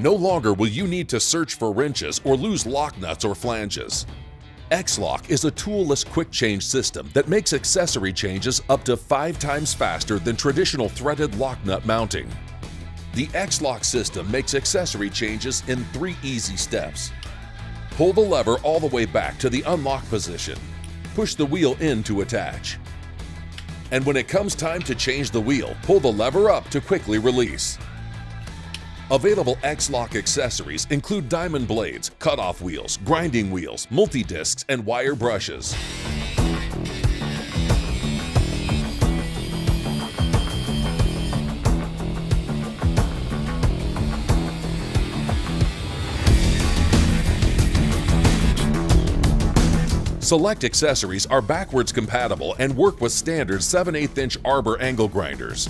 No longer will you need to search for wrenches or lose lock nuts or flanges. X-Lock is a toolless quick change system that makes accessory changes up to 5 times faster than traditional threaded lock nut mounting. The X-Lock system makes accessory changes in 3 easy steps. Pull the lever all the way back to the unlock position. Push the wheel in to attach. And when it comes time to change the wheel, pull the lever up to quickly release. Available X-Lock accessories include diamond blades, cutoff wheels, grinding wheels, multi-discs, and wire brushes. Select accessories are backwards compatible and work with standard 7/8" arbor angle grinders.